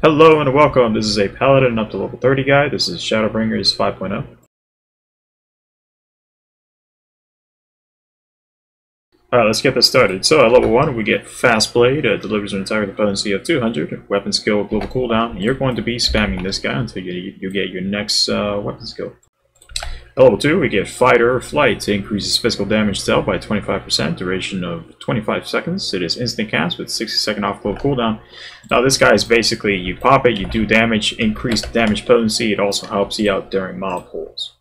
Hello and welcome. This is a Paladin up to level 30 guy. This is Shadowbringers 5.0. Alright, let's get this started. So at level 1 we get Fast Blade, delivers an entire potency of 200, weapon skill, global cooldown, and you're going to be spamming this guy until you get your next weapon skill. At level 2 we get Fighter Flight, increases physical damage dealt by 25%, duration of 25 seconds. It is instant cast with 60-second off global cooldown. Now this guy is basically, you pop it, you do damage, increased damage potency. It also helps you out during mob pulls.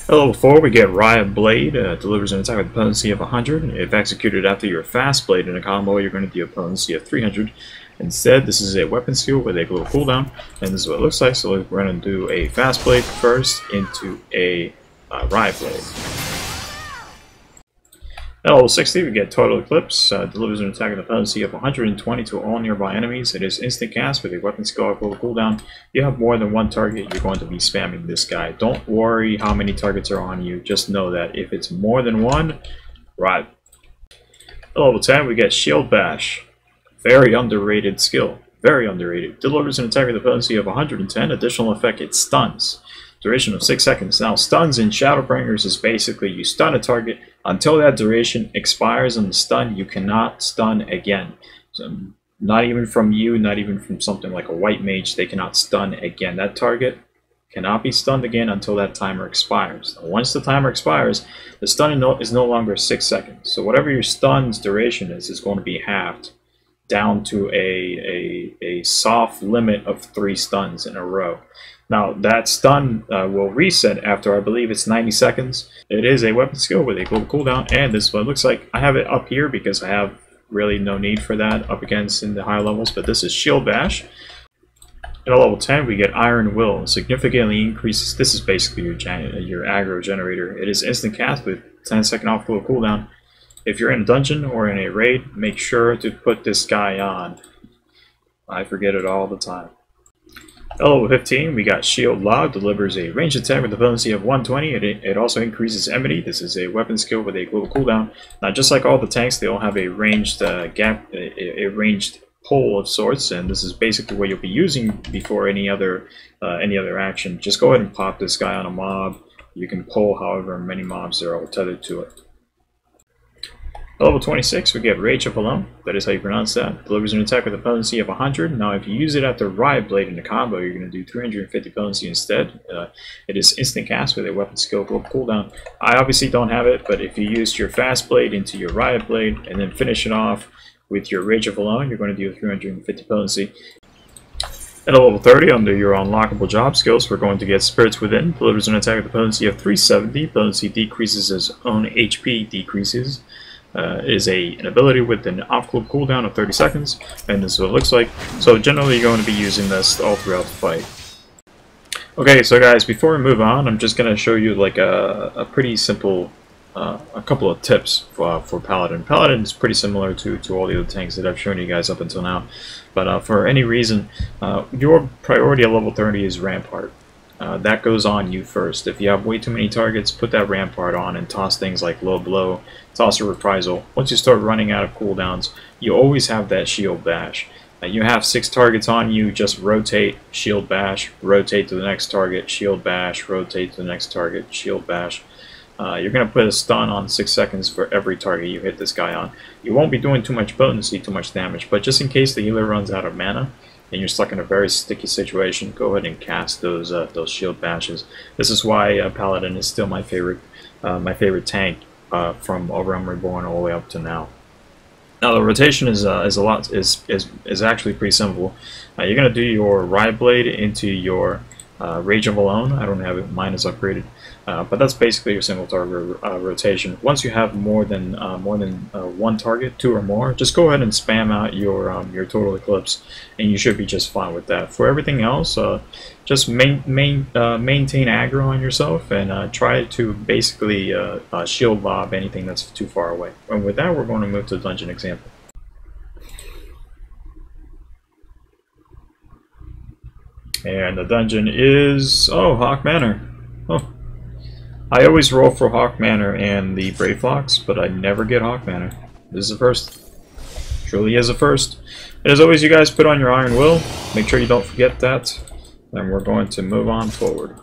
At level 4 we get Riot Blade, delivers an attack with a potency of 100. If executed after your Fast Blade in a combo, you're going to do a potency of 300. Instead, this is a weapon skill with a global cooldown, and this is what it looks like. So we're going to do a Fast Blade first into a Riot Blade. At level 60 we get Total Eclipse, delivers an attack with a potency of 120 to all nearby enemies. It is instant cast with a weapon skill or global cooldown. If you have more than one target, you're going to be spamming this guy. Don't worry how many targets are on you, just know that if it's more than one, right. At level 10 we get Shield Bash. Very underrated skill. Very underrated. Delivers an attack with a potency of 110. Additional effect, it stuns. Duration of 6 seconds. Now, stuns in Shadowbringers is basically you stun a target until that duration expires on the stun. You cannot stun again. So, not even from you, not even from something like a white mage, they cannot stun again. That target cannot be stunned again until that timer expires. Once the timer expires, the stun is no longer 6 seconds. So whatever your stun's duration is going to be halved down to a soft limit of 3 stuns in a row. Now that stun will reset after, I believe it's 90 seconds. It is a weapon skill with a global cooldown, and this is what it looks like. I have it up here because I have really no need for that up against in the higher levels, but this is Shield Bash. At level 10 we get Iron Will, significantly increases, this is basically your aggro generator. It is instant cast with 10-second off global cooldown. If you're in a dungeon or in a raid, make sure to put this guy on. I forget it all the time. At level 15, we got Shield Lob, delivers a ranged attack with a potency of 120. It also increases enmity. This is a weapon skill with a global cooldown. Now, just like all the tanks, they all have a ranged a ranged pull of sorts, and this is basically what you'll be using before any other action. Just go ahead and pop this guy on a mob. You can pull however many mobs there are tethered to it. At level 26, we get Rage of Halone. That is how you pronounce that. Delivers an attack with a potency of 100. Now, if you use it after Riot Blade in a combo, you're going to do 350 potency instead. It is instant cast with a weapon skill global cooldown. I obviously don't have it, but if you used your Fast Blade into your Riot Blade and then finish it off with your Rage of Halone, you're going to do 350 potency. At level 30, under your unlockable job skills, we're going to get Spirits Within. Delivers an attack with a potency of 370. Potency decreases as own HP decreases. Is an ability with an off-global cooldown of 30 seconds, and this is what it looks like. So generally you're going to be using this all throughout the fight. Okay, so guys, before we move on, I'm just going to show you like a pretty simple, a couple of tips for Paladin. Paladin is pretty similar to all the other tanks that I've shown you guys up until now, but for any reason, your priority at level 30 is Rampart. That goes on you first. If you have way too many targets, put that Rampart on and toss things like Low Blow, toss a Reprisal. Once you start running out of cooldowns, you always have that Shield Bash. You have 6 targets on you, just rotate, Shield Bash, rotate to the next target, Shield Bash, rotate to the next target, Shield Bash. You're going to put a stun on 6 seconds for every target you hit this guy on. You won't be doing too much potency, too much damage, but just in case the healer runs out of mana, and you're stuck in a very sticky situation, go ahead and cast those shield bashes. This is why Paladin is still my favorite tank from Overwhelm Reborn all the way up to now. Now the rotation is actually pretty simple. You're gonna do your Riot Blade into your Rage of Halone. I don't have it; mine is upgraded, but that's basically your single target rotation. Once you have more than one target, 2 or more, just go ahead and spam out your Total Eclipse, and you should be just fine with that. For everything else, just maintain aggro on yourself and try to basically shield lob anything that's too far away. And with that, we're going to move to Dungeon Example. And the dungeon is, oh, Hawk Manor. Oh, I always roll for Hawk Manor and the Brave Flocks, but I never get Hawk Manor. This is a first. Truly is a first. And as always, you guys put on your Iron Will. Make sure you don't forget that. And we're going to move on forward.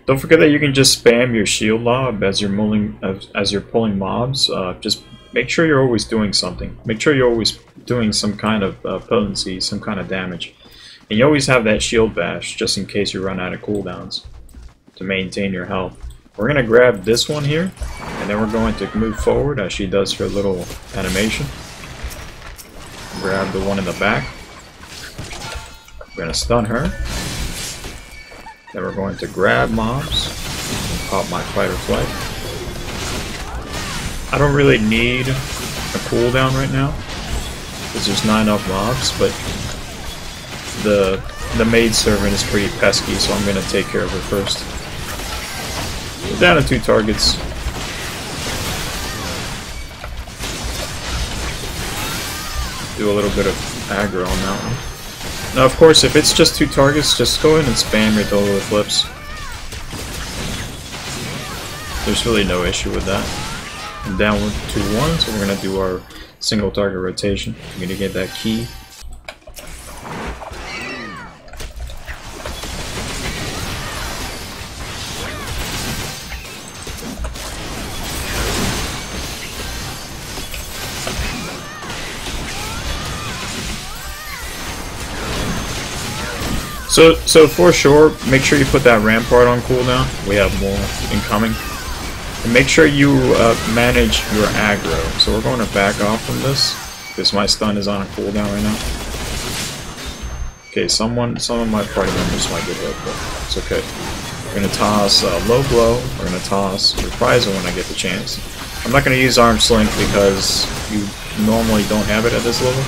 Don't forget that you can just spam your shield lob as you're pulling mobs. Just make sure you're always doing something. Make sure you're always doing some kind of potency, some kind of damage. And you always have that shield bash just in case you run out of cooldowns to maintain your health. We're going to grab this one here, and then we're going to move forward as she does her little animation. Grab the one in the back. We're going to stun her. Then we're going to grab mobs and pop my fight or flight. I don't really need a cooldown right now because there's not enough mobs, but the maid servant is pretty pesky, so I'm going to take care of her first. We're down to 2 targets. Do a little bit of aggro on that one. Now, of course, if it's just 2 targets, just go ahead and spam your total Eclipse. There's really no issue with that. And down 2-1, so we're going to do our single target rotation. I'm going to get that key. So for sure, make sure you put that Rampart on cooldown. We have more incoming. And make sure you manage your aggro. So we're going to back off from this because my stun is on a cooldown right now. Okay, some of my party members might get hit, but it's okay. We're going to toss Low Blow. We're going to toss Reprisal when I get the chance. I'm not going to use Arm Sling because you normally don't have it at this level.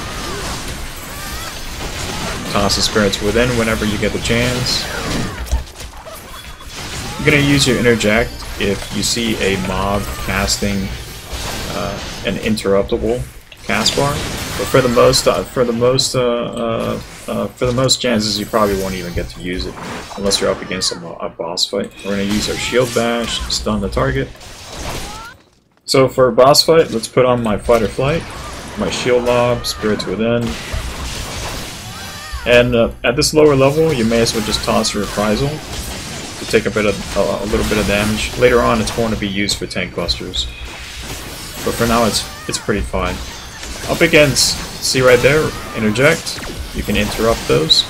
Toss the Spirits Within whenever you get the chance. You're going to use your Interject if you see a mob casting an interruptible cast bar. But for the most chances, you probably won't even get to use it unless you're up against a boss fight. We're going to use our Shield Bash, stun the target. So for a boss fight, let's put on my Fight or Flight, my Shield Lob, Spirits Within. And at this lower level, you may as well just toss your Reprisal to take a little bit of damage. Later on, it's going to be used for tank busters, but for now, it's pretty fine. Up against, see right there, Interject. You can interrupt those.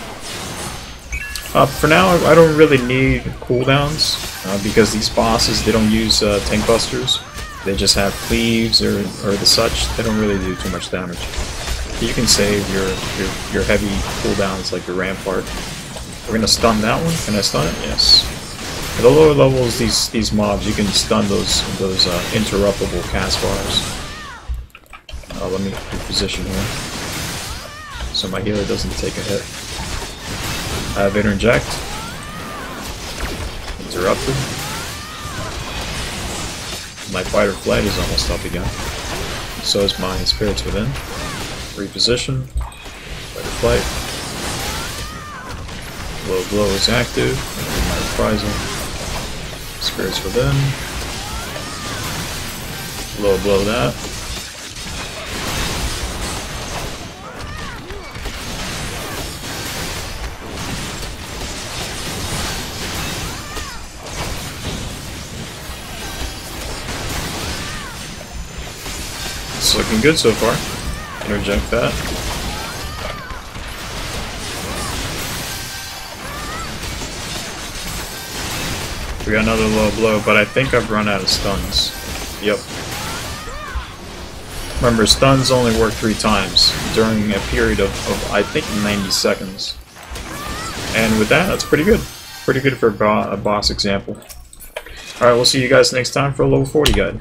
For now, I don't really need cooldowns because these bosses, they don't use tank busters. They just have cleaves or the such. They don't really do too much damage. You can save your heavy cooldowns like your Rampart. We're gonna stun that one. Can I stun it? Yes. At the lower levels, these mobs, you can stun those interruptible cast bars. Let me reposition here so my healer doesn't take a hit. I have Interject. Interrupted. My Fight or Flight is almost up again. So is my Spirits Within. Reposition, Fight or Flight. Low Blow is active, and my Reprisal. Spirits Within. Low Blow that. It's looking good so far. Interject that. We got another low blow, but I think I've run out of stuns. Yep. Remember, stuns only work 3 times during a period of I think 90 seconds. And with that, that's pretty good. Pretty good for a boss example. Alright, we'll see you guys next time for a level 40 guide.